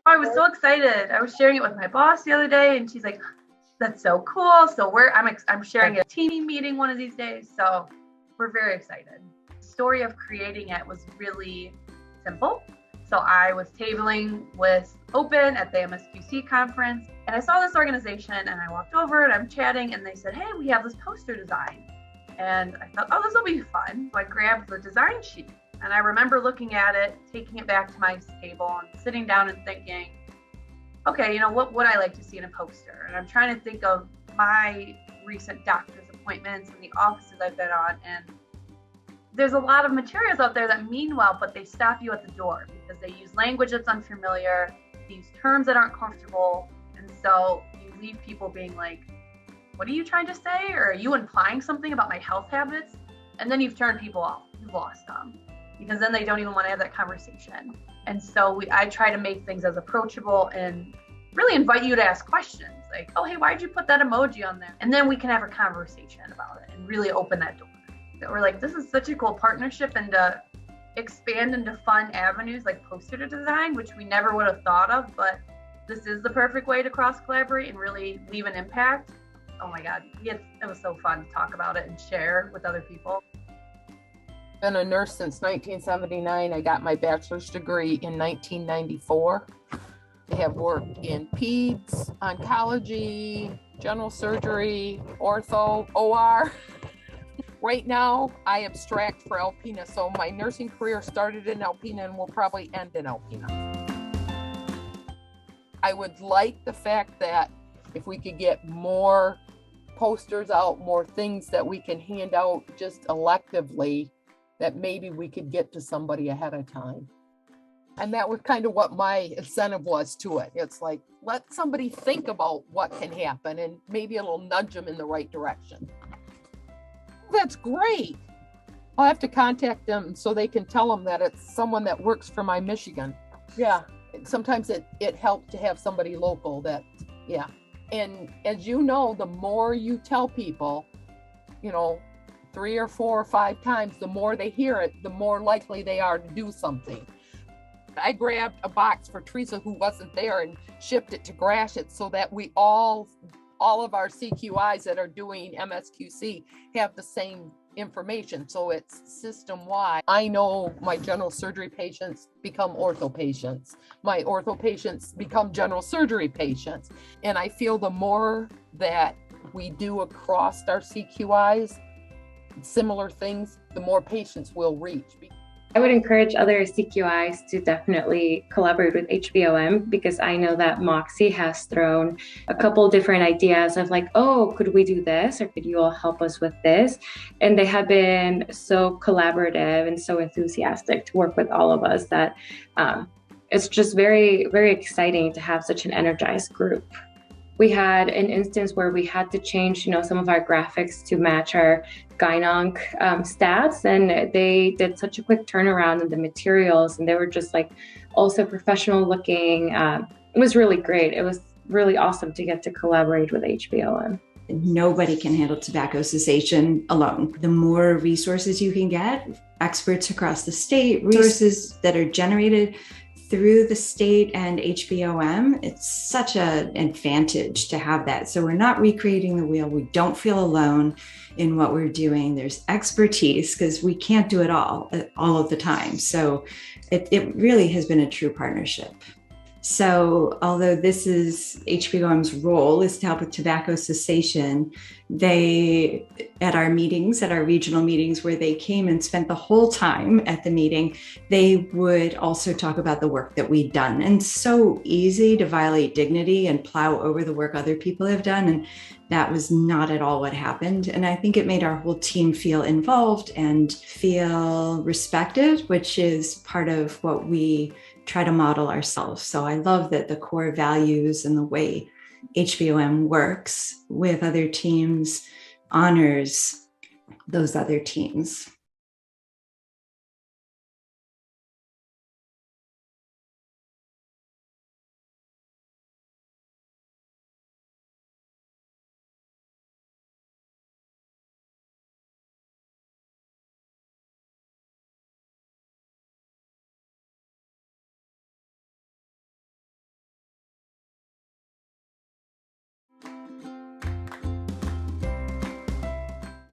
I was so excited. I was sharing it with my boss the other day, and she's like, "That's so cool." So I'm sharing a team meeting one of these days. So we're very excited. The story of creating it was really simple. So I was tabling with Open at the MSQC conference, and I saw this organization, and I walked over and I'm chatting, and they said, "Hey, we have this poster design." And I thought, "Oh, this will be fun." So I grabbed the design sheet. And I remember looking at it, taking it back to my table and sitting down and thinking, okay, what would I like to see in a poster? And I'm trying to think of my recent doctor's appointments and the offices I've been on. And there's a lot of materials out there that mean well, but they stop you at the door because they use language that's unfamiliar, they use terms that aren't comfortable. And so you leave people being like, what are you trying to say? Or are you implying something about my health habits? And then you've turned people off, you've lost them. Because then they don't even want to have that conversation. And so I try to make things as approachable and really invite you to ask questions like, oh, hey, why'd you put that emoji on there? And then we can have a conversation about it and really open that door. So we're like, this is such a cool partnership, and to expand into fun avenues like poster design, which we never would have thought of, but this is the perfect way to cross collaborate and really leave an impact. Oh my God, it was so fun to talk about it and share with other people. Been a nurse since 1979. I got my bachelor's degree in 1994. I have worked in peds, oncology, general surgery, ortho, OR. Right now, I abstract for Alpena, so my nursing career started in Alpena and will probably end in Alpena. I would like the fact that if we could get more posters out, more things that we can hand out just electively, that maybe we could get to somebody ahead of time. And that was kind of what my incentive was to it. It's like, let somebody think about what can happen and maybe it'll nudge them in the right direction. That's great. I'll have to contact them so they can tell them that it's someone that works for my Michigan. Yeah, sometimes it helps to have somebody local that, yeah. And as you know, the more you tell people, 3 or 4 or 5 times, the more they hear it, the more likely they are to do something. I grabbed a box for Teresa who wasn't there and shipped it to Gratiot so that we all of our CQIs that are doing MSQC have the same information. So it's system-wide. I know my general surgery patients become ortho patients. My ortho patients become general surgery patients. And I feel the more that we do across our CQIs, similar things, the more patients we'll reach. I would encourage other CQIs to definitely collaborate with HBOM, because I know that MOQC has thrown a couple different ideas of like, oh, could we do this? Or could you all help us with this? And they have been so collaborative and so enthusiastic to work with all of us that it's just very, very exciting to have such an energized group. We had an instance where we had to change, some of our graphics to match our GynOnc stats, and they did such a quick turnaround in the materials, and they were just like also professional looking. It was really great. It was really awesome to get to collaborate with HBOM. Nobody can handle tobacco cessation alone. The more resources you can get, experts across the state, resources that are generated through the state and HBOM, it's such an advantage to have that. So we're not recreating the wheel. We don't feel alone in what we're doing. There's expertise because we can't do it all of the time. So it really has been a true partnership. So although this is HBOM's role is to help with tobacco cessation, they, at our regional meetings where they came and spent the whole time at the meeting, they would also talk about the work that we'd done. And so easy to violate dignity and plow over the work other people have done. And that was not at all what happened. And I think it made our whole team feel involved and feel respected, which is part of what we try to model ourselves. So I love that the core values and the way HBOM works with other teams honors those other teams.